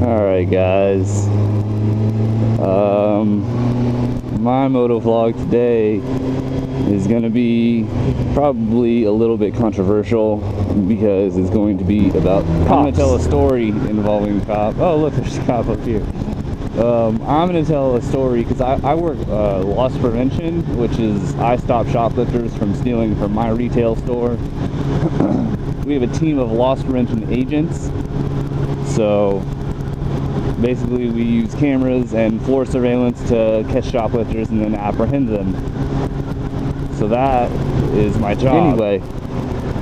Alright guys, my motovlog today is going to be probably a little bit controversial because it's going to be about cops. I'm going to tell a story involving a cop. Oh look, there's a cop up here. I'm going to tell a story because I work loss prevention, which is I stop shoplifters from stealing from my retail store. We have a team of loss prevention agents, so basically we use cameras and floor surveillance to catch shoplifters and then apprehend them. So that is my job. Anyway,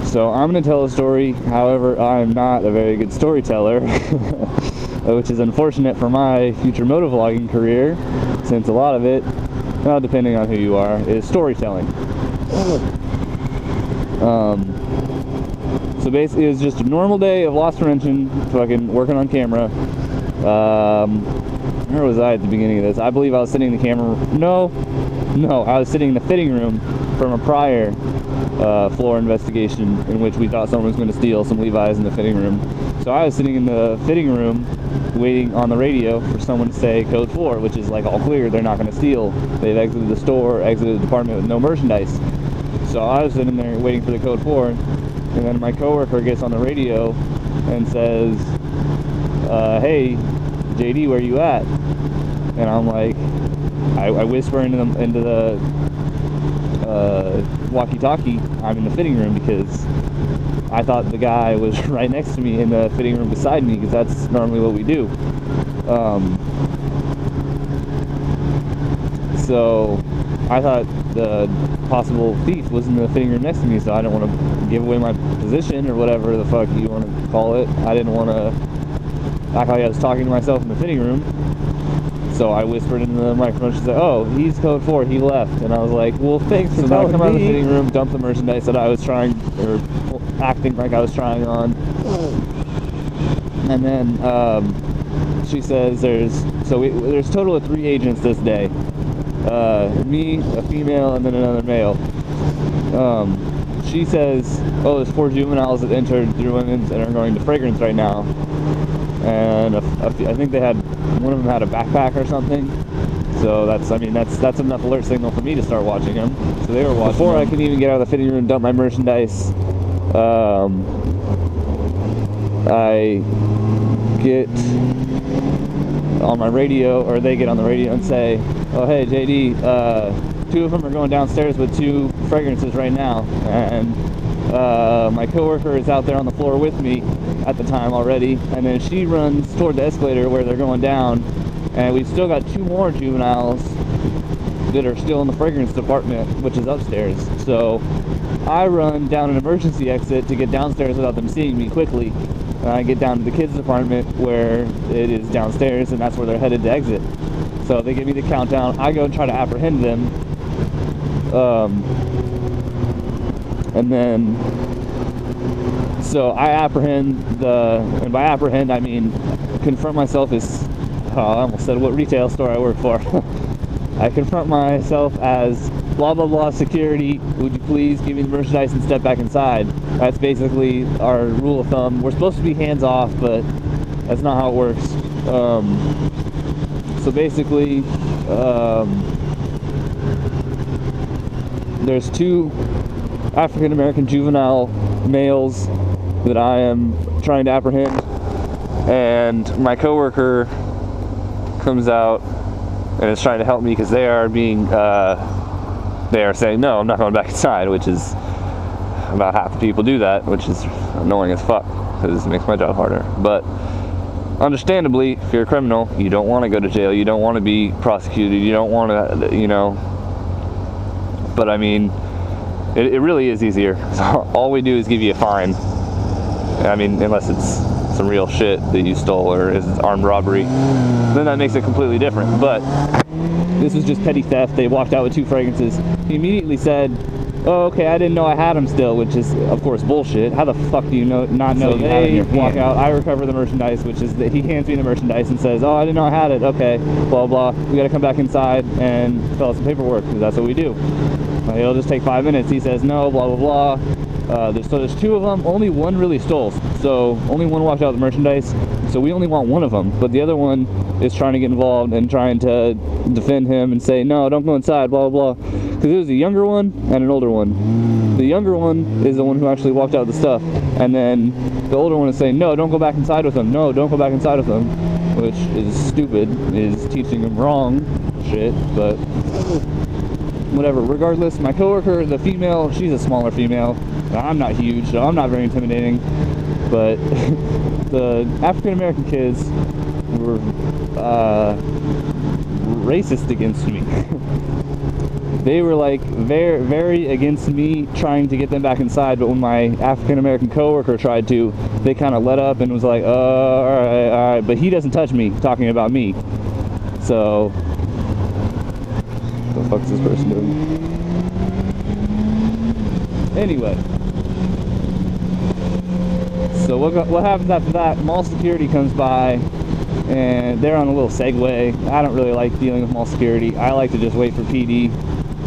so I'm going to tell a story. However, I'm not a very good storyteller, which is unfortunate for my future motovlogging career, since a lot of it, well, depending on who you are, is storytelling. So basically, it was just a normal day of loss prevention, fucking working on camera. Where was I at the beginning of this? I believe I was sitting in the camera. No, I was sitting in the fitting room from a prior floor investigation in which we thought someone was going to steal some Levi's in the fitting room. So I was sitting in the fitting room waiting on the radio for someone to say code 4, which is like all clear, they're not going to steal. They've exited the store, exited the department with no merchandise. So I was sitting there waiting for the code 4, and then my coworker gets on the radio and says, hey, JD, where you at? And I'm like, I whisper into the walkie-talkie, I'm in the fitting room, because I thought the guy was right next to me in the fitting room beside me, because that's normally what we do. So I thought the possible thief was in the fitting room next to me, so I didn't want to give away my position or whatever the fuck you want to call it. I didn't want to act like I was talking to myself in the fitting room. So I whispered into the microphone. She said, "Oh, he's code 4, he left." And I was like, "Well, thanks for telling me." So I come out of the fitting room, dump the merchandise that I was trying, or acting like I was trying on. And then she says there's a total of 3 agents this day. Me, a female, and then another male. She says, "Oh, there's 4 juveniles that entered through women's and are going to fragrance right now." And I think one of them had a backpack or something. So that's enough alert signal for me to start watching them. So they were watching. Before I can even get out of the fitting room and dump my merchandise, I get on my radio, or they get on the radio and say, "Oh, hey, JD, 2 of them are going downstairs with 2 fragrances right now." And my coworker is out there on the floor with me at the time already, and then she runs toward the escalator where they're going down, and we've still got 2 more juveniles that are still in the fragrance department, which is upstairs. So I run down an emergency exit to get downstairs without them seeing me quickly, and I get down to the kids department where it is downstairs, and that's where they're headed to exit. So they give me the countdown. I go and try to apprehend them, and then so I apprehend and by apprehend I mean confront myself as, I almost said what retail store I work for. I confront myself as blah blah blah security, would you please give me the merchandise and step back inside. That's basically our rule of thumb. We're supposed to be hands off, but that's not how it works. So basically, there's 2 African American juvenile males that I am trying to apprehend, and my coworker comes out and is trying to help me because they are saying, "No, I'm not going back inside," which is about half the people do that, which is annoying as fuck because it makes my job harder. But understandably, if you're a criminal, you don't want to go to jail, you don't want to be prosecuted, you don't want to, but I mean, it really is easier. All we do is give you a fine. I mean, unless it's some real shit that you stole or is armed robbery, then that makes it completely different. But this was just petty theft. They walked out with 2 fragrances. He immediately said, "Oh, okay, I didn't know I had them still," which is, of course, bullshit. How the fuck do you not know you have it in your hand? Walk out. I recover the merchandise, which is that he hands me the merchandise and says, "Oh, I didn't know I had it. Okay, blah blah. We got to come back inside and fill out some paperwork because that's what we do." It'll just take 5 minutes. He says no, blah blah blah. So there's two of them. Only one really stole. So only one walked out with merchandise. So we only want one of them. But the other one is trying to get involved and trying to defend him and say, no, don't go inside, blah, blah, blah. Because there was a younger one and an older one. The younger one is the one who actually walked out with the stuff. And then the older one is saying, no, don't go back inside with them. No, don't go back inside with them. Which is stupid, is teaching him wrong shit, but whatever. Regardless, my coworker, the female, she's a smaller female. I'm not huge, so I'm not very intimidating. But the African American kids were racist against me. They were like very, very against me trying to get them back inside. But when my African American coworker tried to, they kind of let up and was like, all right. But he doesn't touch me, talking about me. So, what the fuck's this person doing? Anyway. So what happens after that? Mall security comes by, and they're on a little Segway. I don't really like dealing with mall security. I like to just wait for PD,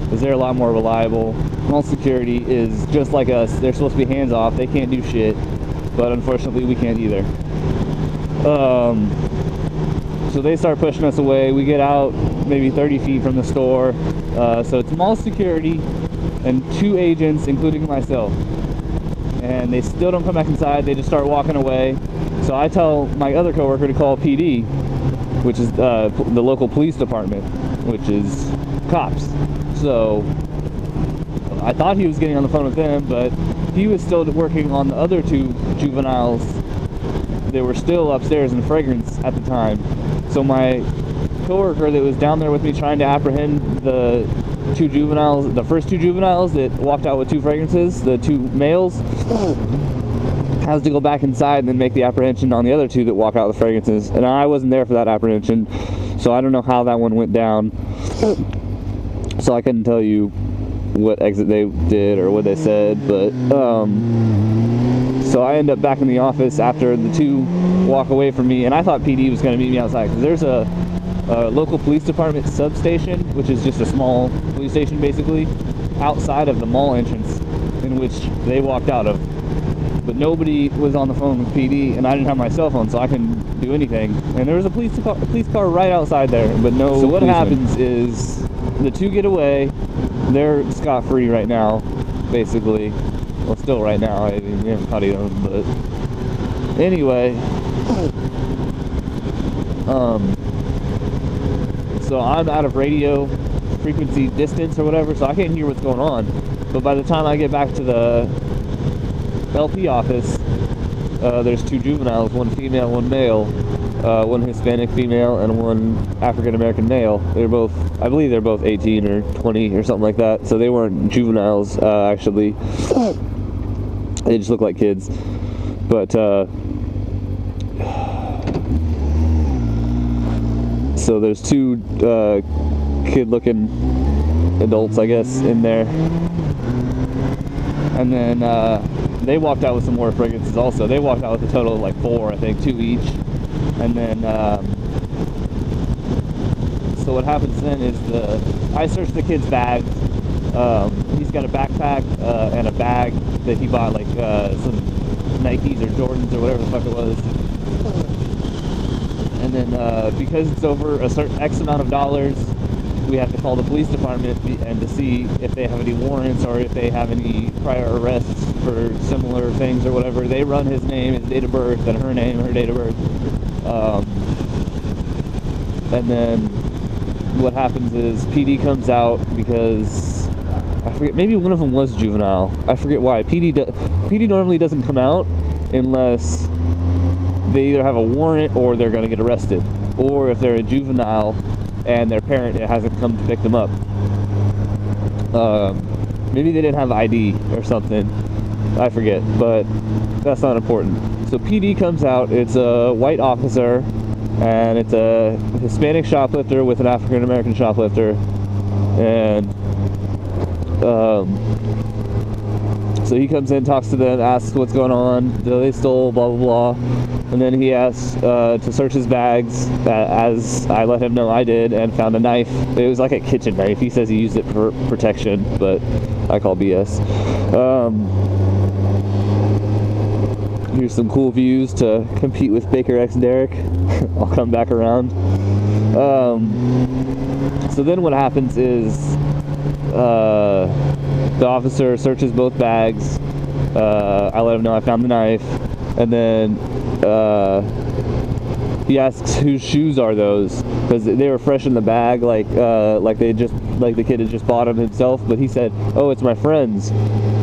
because they're a lot more reliable. Mall security is just like us. They're supposed to be hands off. They can't do shit, but unfortunately we can't either. So they start pushing us away. We get out maybe 30 feet from the store. So it's mall security and two agents, including myself. And they still don't come back inside. They just start walking away. So I tell my other coworker to call PD, which is the local police department, which is cops. So I thought he was getting on the phone with them, but he was still working on the other two juveniles. They were still upstairs in fragrance at the time. So my coworker that was down there with me trying to apprehend the two juveniles, the first two juveniles that walked out with two fragrances, the two males, has to go back inside and then make the apprehension on the other two that walk out with fragrances. And I wasn't there for that apprehension, so I don't know how that one went down. So I couldn't tell you what exit they did or what they said, but so I end up back in the office after the two walk away from me, and I thought PD was going to meet me outside, because there's a local police department substation, which is just a small police station basically, outside of the mall entrance, in which they walked out of. But nobody was on the phone with PD, and I didn't have my cell phone, so I couldn't do anything. And there was a police car right outside there, but no. So what happens is the two get away. They're scot-free right now, basically. Well, still right now. I mean, we haven't caught either of them, but anyway. So I'm out of radio frequency distance or whatever, so I can't hear what's going on. But by the time I get back to the LP office, there's two juveniles, one female, one male, one Hispanic female, and one African American male. They're both, I believe they're both 18 or 20 or something like that, so they weren't juveniles, actually. They just look like kids. But, so there's two kid-looking adults, I guess, in there. And then they walked out with some more fragrances also. They walked out with a total of like 4, I think, 2 each. And then, so what happens then is I searched the kid's bag. He's got a backpack and a bag that he bought, like some Nikes or Jordans or whatever the fuck it was. And then because it's over a certain X amount of dollars, we have to call the police department and to see if they have any warrants or if they have any prior arrests for similar things or whatever. They run his name, his date of birth, and her name, her date of birth. And then what happens is PD comes out because I forget, maybe one of them was juvenile. I forget why. PD normally doesn't come out unless they either have a warrant or they're going to get arrested, or if they're a juvenile and their parent hasn't come to pick them up. Maybe they didn't have ID or something. I forget, but that's not important. So PD comes out. It's a white officer, and it's a Hispanic shoplifter with an African American shoplifter, and so he comes in, talks to them, asks what's going on, they stole, blah blah blah, and then he asks to search his bags, as I let him know I did, and found a knife. It was like a kitchen knife. He says he used it for protection, but I call BS. Here's some cool views to compete with Baker X Derek. I'll come back around. So then what happens is the officer searches both bags. I let him know I found the knife, and then he asks whose shoes are those, because they were fresh in the bag, like the kid had just bought them himself. But he said, "Oh, it's my friend's."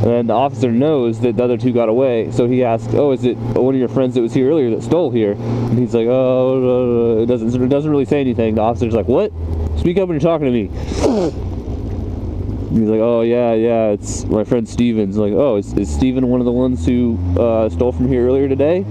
And then the officer knows that the other two got away, so he asks, "Oh, is it one of your friends that was here earlier that stole here?" And he's like, "Oh, it doesn't really say anything." The officer's like, "What? Speak up when you're talking to me." He's like, "Oh yeah, it's my friend Steven's." Like, "Oh, is Steven one of the ones who stole from here earlier today?"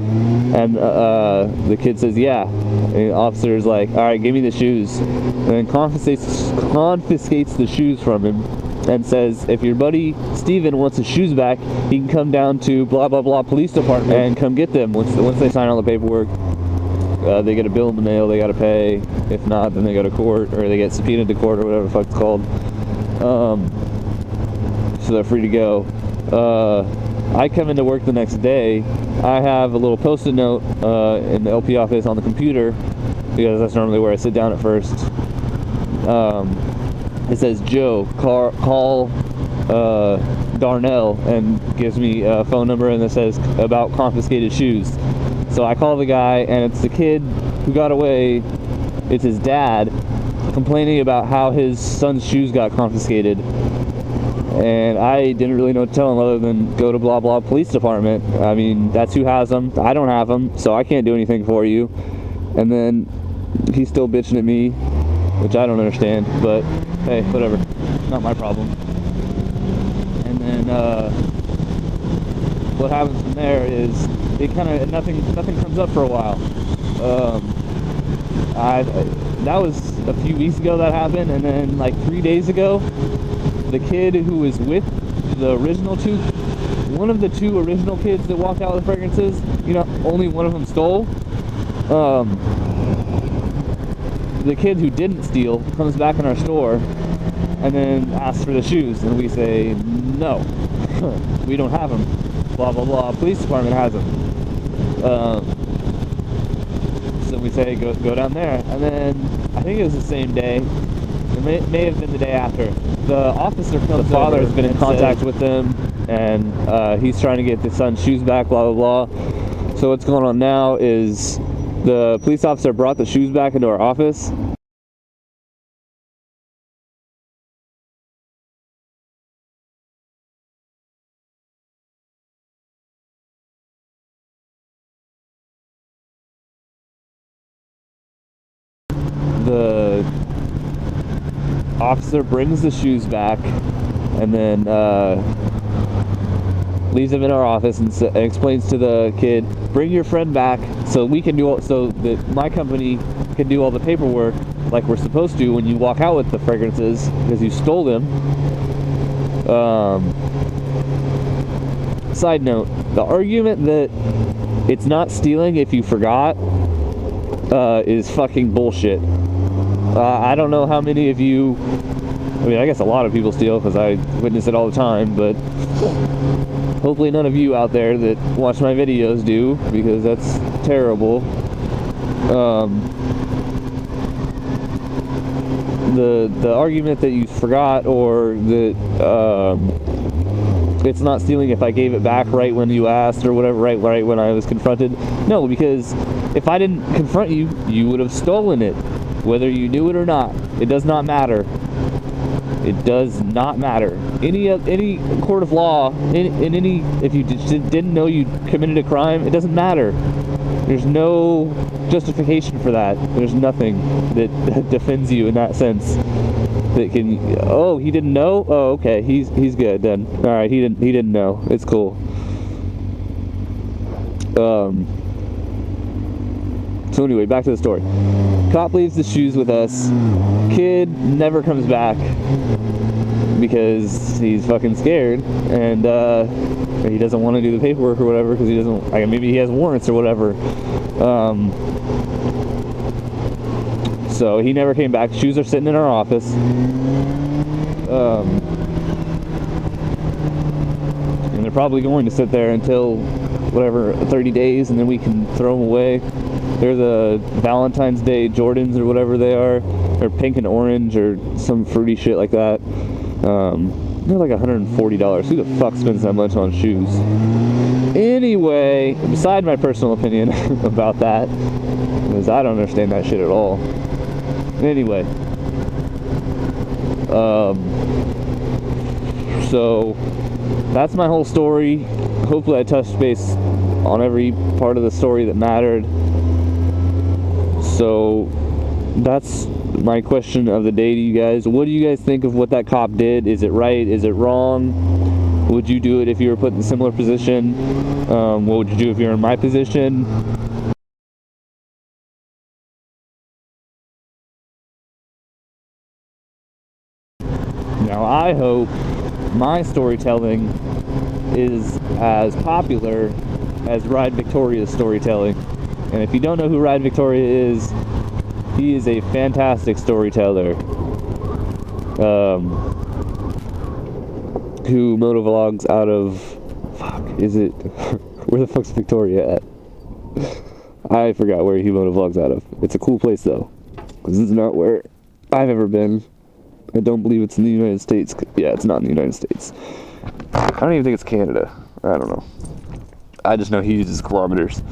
And the kid says, "Yeah." And the officer's like, "All right, give me the shoes," and then confiscates the shoes from him, and says, "If your buddy Steven wants his shoes back, he can come down to blah blah blah police department and come get them." Once they sign all the paperwork, they get a bill in the mail they got to pay. If not, then they go to court, or they get subpoenaed to court, or whatever the fuck it's called. So they're free to go. I come into work the next day. I have a little post-it note in the LP office on the computer, because that's normally where I sit down at first. It says, "Joe, call Darnell," and gives me a phone number, and it says about confiscated shoes. So I call the guy, and it's the kid who got away. It's his dad complaining about how his son's shoes got confiscated. And I didn't really know what to tell him other than go to blah blah police department. I mean, that's who has them. I don't have them, so I can't do anything for you. And then he's still bitching at me, which I don't understand, but hey, whatever, not my problem. And then what happens from there is it kind of nothing comes up for a while. That was a few weeks ago that happened, and then like 3 days ago, the kid who was with the original two, one of the two original kids that walked out with fragrances, you know, only one of them stole. The kid who didn't steal comes back in our store and then asks for the shoes, and we say, "No, we don't have them. Blah blah blah. Police department has them." So we say, "Go down there." And then I think it was the same day. It may have been the day after. The officer comes. The father has been in contact with them, and he's trying to get the son's shoes back. Blah blah blah. So what's going on now is the police officer brought the shoes back into our office. The officer brings the shoes back, and then leaves them in our office, and explains to the kid, "Bring your friend back so we can do so that my company can do all the paperwork like we're supposed to when you walk out with the fragrances because you stole them." Side note: the argument that it's not stealing if you forgot is fucking bullshit. I don't know how many of you, I mean, I guess a lot of people steal because I witness it all the time, but hopefully none of you out there that watch my videos do, because that's terrible. The argument that you forgot, or that it's not stealing if I gave it back right when you asked, or whatever, right when I was confronted. No, because if I didn't confront you, you would have stolen it. Whether you knew it or not, it does not matter. It does not matter. Any court of law, in any, if you didn't know you committed a crime, it doesn't matter. There's no justification for that. There's nothing that defends you in that sense. That can, oh, he didn't know? Oh, okay, he's good then. All right, he didn't know. It's cool. So anyway, back to the story. Cop leaves the shoes with us. Kid never comes back because he's fucking scared, and he doesn't want to do the paperwork or whatever, because he doesn't, like, maybe he has warrants or whatever. So he never came back. Shoes are sitting in our office. And they're probably going to sit there until whatever, 30 days, and then we can throw them away. They're the Valentine's Day Jordans or whatever they are. They're pink and orange or some fruity shit like that. They're like $140. Who the fuck spends that much on shoes? Anyway, beside my personal opinion about that, because I don't understand that shit at all. Anyway, so that's my whole story. Hopefully I touched base on every part of the story that mattered. So that's my question of the day to you guys. What do you guys think of what that cop did? Is it right? Is it wrong? Would you do it if you were put in a similar position? What would you do if you're in my position? Now I hope my storytelling is as popular as Ride Victoria's storytelling. And if you don't know who Ride Victoria is, he is a fantastic storyteller. Who motovlogs out of... Fuck, is it... Where the fuck's Victoria at? I forgot where he motovlogs out of. It's a cool place though, because it's not where I've ever been. I don't believe it's in the United States. Yeah, it's not in the United States. I don't even think it's Canada. I don't know. I just know he uses kilometers.